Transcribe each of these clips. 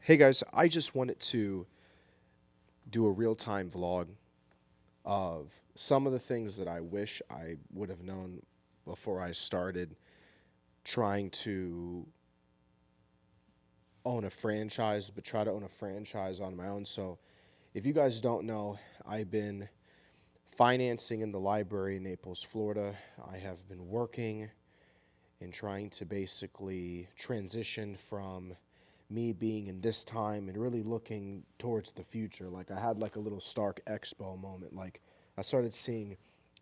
Hey guys, I just wanted to do a real-time vlog of some of the things that I wish I would have known before I started trying to own a franchise, but try to own a franchise on my own. So, if you guys don't know, I've been financing in the library in Naples, Florida. I have been working and trying to basically transition from me being in this time and really looking towards the future. Like I had like a little Stark Expo moment. Like I started seeing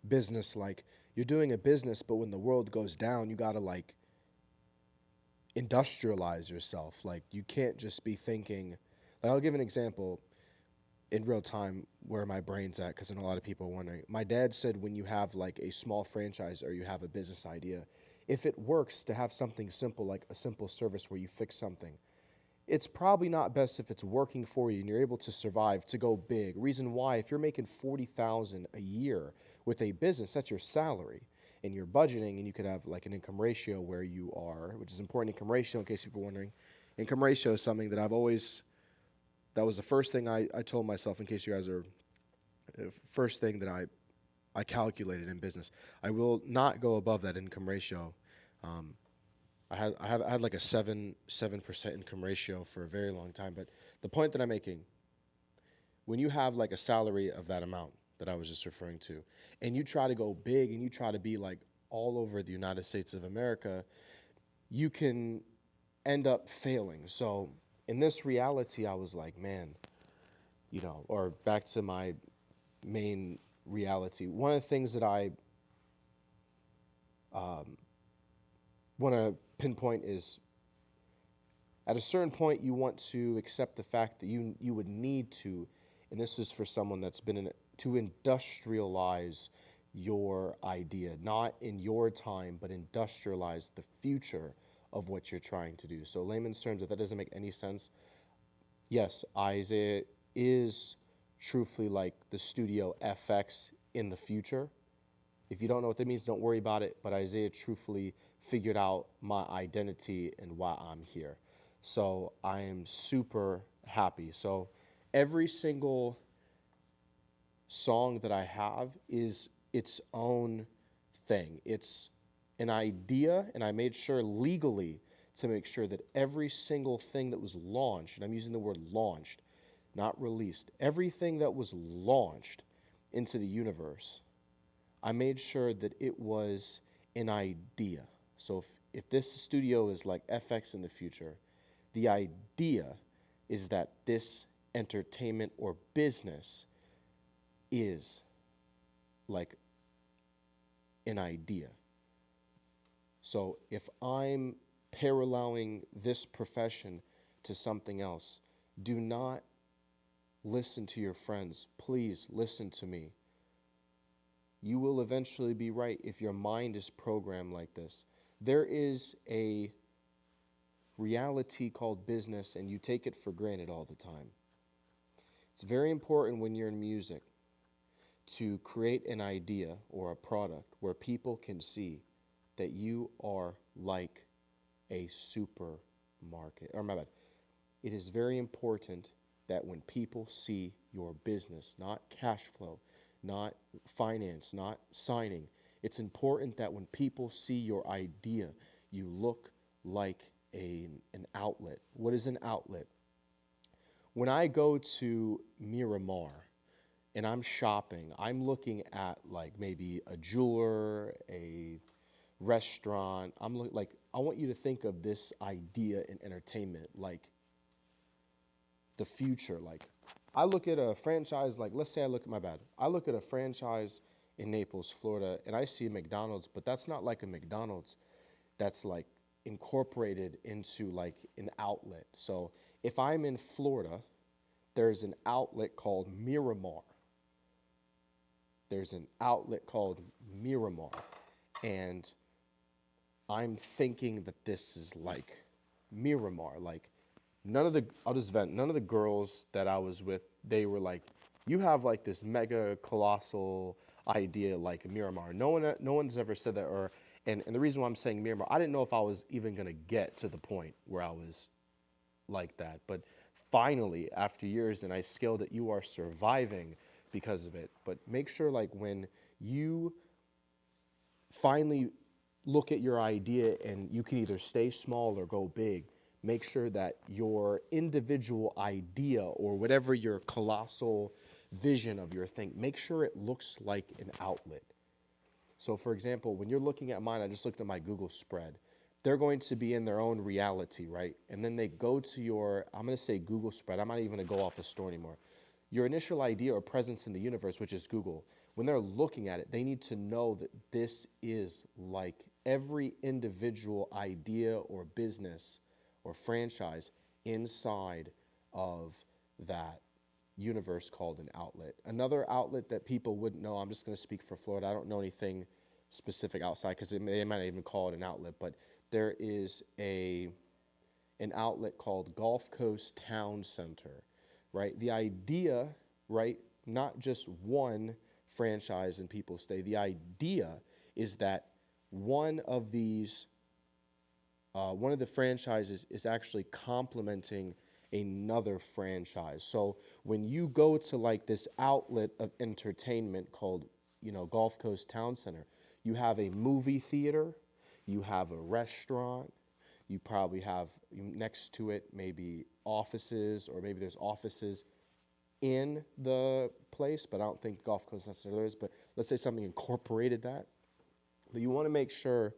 business like you're doing a business, but when the world goes down, you gotta like industrialize yourself. Like you can't just be thinking. Like I'll give an example in real time where my brain's at because I know a lot of people are wondering. My dad said when you have like a small franchise or you have a business idea, if it works to have something simple like a simple service where you fix something, it's probably not best if it's working for you and you're able to survive to go big. Reason why, if you're making 40,000 a year with a business, that's your salary, and you're budgeting, and you could have like an income ratio where you are, which is important. Income ratio, in case people are wondering, income ratio is something that I've always. That was the first thing I told myself. In case you guys are, first thing that I calculated in business. I will not go above that income ratio. Um, I had like a 7% income ratio for a very long time. But the point that I'm making, when you have like a salary of that amount that I was just referring to, and you try to go big and you try to be like all over the United States of America, you can end up failing. So in this reality, I was like, man, or back to my main reality. One of the things that I um, want to pinpoint is at a certain point, you want to accept the fact that you would need to, and this is for someone that's been in it, to industrialize your idea, not in your time, but industrialize the future of what you're trying to do. So, layman's terms, if that doesn't make any sense, yes, Isaiah is truthfully like the Studio FX in the future. If you don't know what that means, don't worry about it. But Isaiah truthfully figured out my identity and why I'm here. So I am super happy. So every single song that I have is its own thing. It's an idea, and I made sure legally to make sure that every single thing that was launched, and I'm using the word launched, not released, everything that was launched into the universe, I made sure that it was an idea. So if this studio is like FX in the future, the idea is that this entertainment or business is like an idea. So if I'm paralleling this profession to something else, do not listen to your friends. Please listen to me. You will eventually be right if your mind is programmed like this. There is a reality called business, and you take it for granted all the time. It's very important when you're in music to create an idea or a product where people can see that you are like a supermarket. Or my bad. It is very important that when people see your business, not cash flow, not finance, not signing, it's important that when people see your idea, you look like an outlet. What is an outlet? When I go to Miramar and I'm shopping, I'm looking at like maybe a jeweler, a restaurant. I'm looking like I want you to think of this idea in entertainment like the future. Like I look at a franchise, like let's say I look at my bad. I look at a franchise in Naples, Florida, and I see a McDonald's, but that's not like a McDonald's that's like incorporated into like an outlet. So if I'm in Florida, there's an outlet called Miramar. There's an outlet called Miramar. And I'm thinking that this is like Miramar. Like I'll just vent, none of the girls that I was with, they were like, you have like this mega colossal idea like Miramar. No one's ever said that. And the reason why I'm saying Miramar, I didn't know if I was even going to get to the point where I was like that. But finally, after years, and I scaled it, you are surviving because of it. But make sure, like, when you finally look at your idea and you can either stay small or go big, make sure that your individual idea or whatever your colossal vision of your thing, make sure it looks like an outlet. So for example, when you're looking at mine, I just looked at my Google spread. They're going to be in their own reality, right? And then they go to your, I'm going to say Google spread. I'm not even going to go off the store anymore. Your initial idea or presence in the universe, which is Google, when they're looking at it, they need to know that this is like every individual idea or business or franchise inside of that universe called an outlet. Another outlet that people wouldn't know, I'm just going to speak for Florida. I don't know anything specific outside because they might not even call it an outlet, but there is an outlet called Gulf Coast Town Center, right? The idea, right, not just one franchise and people stay. The idea is that one of the franchises is actually complementing another franchise. So when you go to like this outlet of entertainment called, Gulf Coast Town Center, you have a movie theater, you have a restaurant, you probably have next to it maybe offices, or maybe there's offices in the place, but I don't think Gulf Coast necessarily is, but let's say something incorporated that. But you want to make sure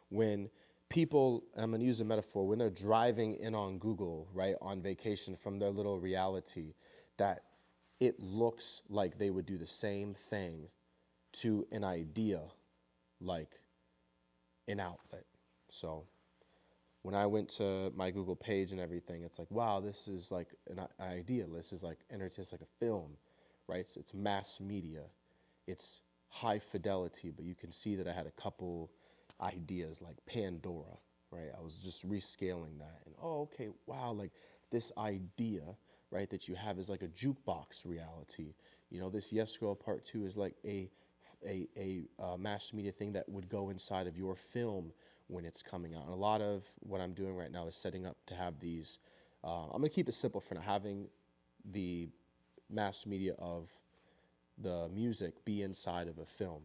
when people, I'm going to use a metaphor, when they're driving in on Google, right, on vacation from their little reality, that it looks like they would do the same thing to an idea like an outlet. So when I went to my Google page and everything, it's like, wow, this is like an idea. This is like entertainment, it's like a film, right? It's mass media. It's high fidelity, but you can see that I had a couple ideas like Pandora, right? I was just rescaling that. And okay, wow, like this idea, right, that you have is like a jukebox reality. This Yes Girl Part 2 is like a mass media thing that would go inside of your film when it's coming out. And a lot of what I'm doing right now is setting up to have these, I'm going to keep it simple for now, having the mass media of the music be inside of a film.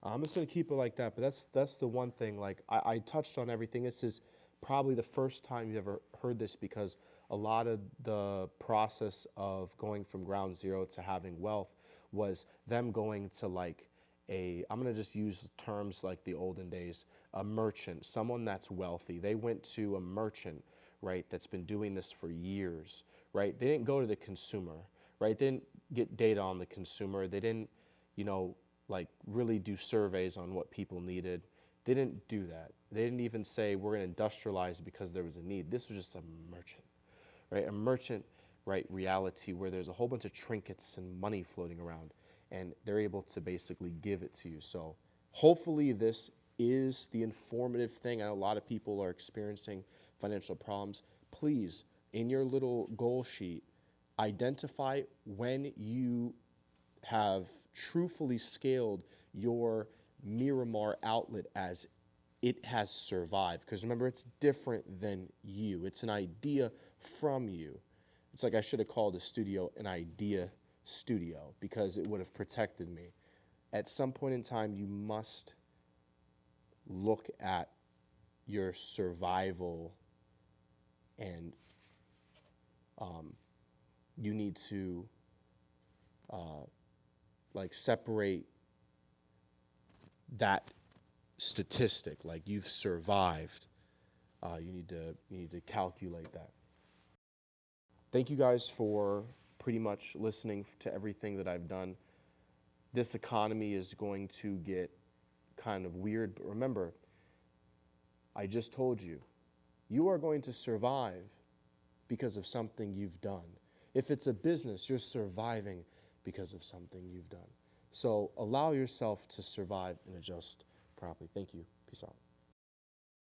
I'm just going to keep it like that, but that's the one thing, like, I touched on everything. This is probably the first time you've ever heard this, because a lot of the process of going from ground zero to having wealth was them going to like I'm going to just use terms like the olden days, a merchant, someone that's wealthy. They went to a merchant, right, that's been doing this for years, right? They didn't go to the consumer, right? They didn't get data on the consumer. They didn't, like really do surveys on what people needed. They didn't do that. They didn't even say we're going to industrialize because there was a need. This was just a merchant, right? A merchant, right, reality where there's a whole bunch of trinkets and money floating around, and they're able to basically give it to you. So hopefully this is the informative thing. I know a lot of people are experiencing financial problems. Please, in your little goal sheet, identify when you have truthfully scaled your Miramar outlet as it has survived. Because remember, it's different than you. It's an idea from you. It's like I should have called the studio an idea studio because it would have protected me. At some point in time, you must look at your survival, and you need to like separate that statistic, like you've survived. You need to calculate that. Thank you guys for pretty much listening to everything that I've done. This economy is going to get kind of weird, but remember, I just told you, you are going to survive because of something you've done. If it's a business, you're surviving because of something you've done. So allow yourself to survive and adjust properly. Thank you. Peace out.